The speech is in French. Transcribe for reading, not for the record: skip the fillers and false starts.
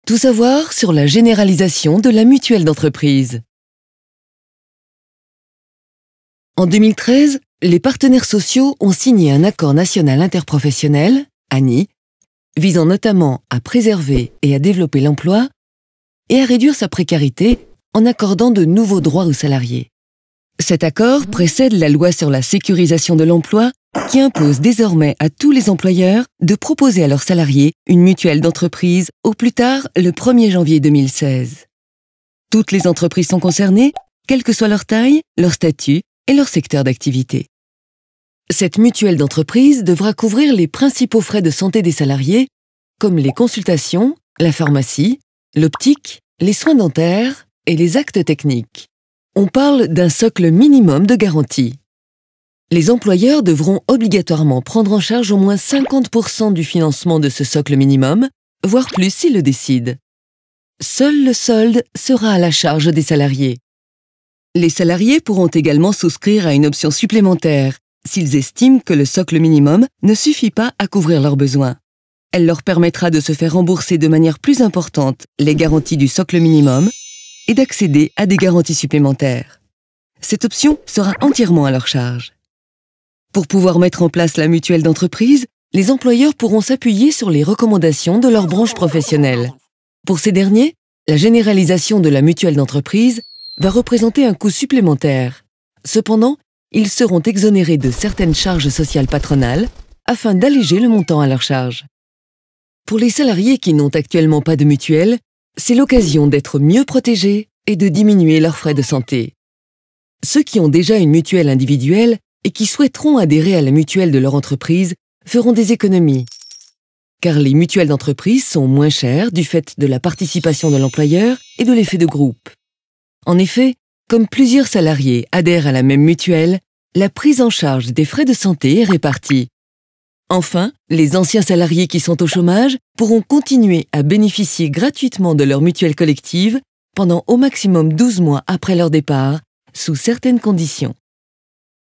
Tout savoir sur la généralisation de la mutuelle d'entreprise. En 2013, les partenaires sociaux ont signé un accord national interprofessionnel, ANI, visant notamment à préserver et à développer l'emploi et à réduire sa précarité en accordant de nouveaux droits aux salariés. Cet accord précède la loi sur la sécurisation de l'emploi qui impose désormais à tous les employeurs de proposer à leurs salariés une mutuelle d'entreprise au plus tard le 1er janvier 2016. Toutes les entreprises sont concernées, quelle que soit leur taille, leur statut et leur secteur d'activité. Cette mutuelle d'entreprise devra couvrir les principaux frais de santé des salariés, comme les consultations, la pharmacie, l'optique, les soins dentaires et les actes techniques. On parle d'un socle minimum de garantie. Les employeurs devront obligatoirement prendre en charge au moins 50% du financement de ce socle minimum, voire plus s'ils le décident. Seul le solde sera à la charge des salariés. Les salariés pourront également souscrire à une option supplémentaire s'ils estiment que le socle minimum ne suffit pas à couvrir leurs besoins. Elle leur permettra de se faire rembourser de manière plus importante les garanties du socle minimum et d'accéder à des garanties supplémentaires. Cette option sera entièrement à leur charge. Pour pouvoir mettre en place la mutuelle d'entreprise, les employeurs pourront s'appuyer sur les recommandations de leur branche professionnelle. Pour ces derniers, la généralisation de la mutuelle d'entreprise va représenter un coût supplémentaire. Cependant, ils seront exonérés de certaines charges sociales patronales afin d'alléger le montant à leur charge. Pour les salariés qui n'ont actuellement pas de mutuelle, c'est l'occasion d'être mieux protégés et de diminuer leurs frais de santé. Ceux qui ont déjà une mutuelle individuelle et qui souhaiteront adhérer à la mutuelle de leur entreprise feront des économies, car les mutuelles d'entreprise sont moins chères du fait de la participation de l'employeur et de l'effet de groupe. En effet, comme plusieurs salariés adhèrent à la même mutuelle, la prise en charge des frais de santé est répartie. Enfin, les anciens salariés qui sont au chômage pourront continuer à bénéficier gratuitement de leur mutuelle collective pendant au maximum 12 mois après leur départ, sous certaines conditions.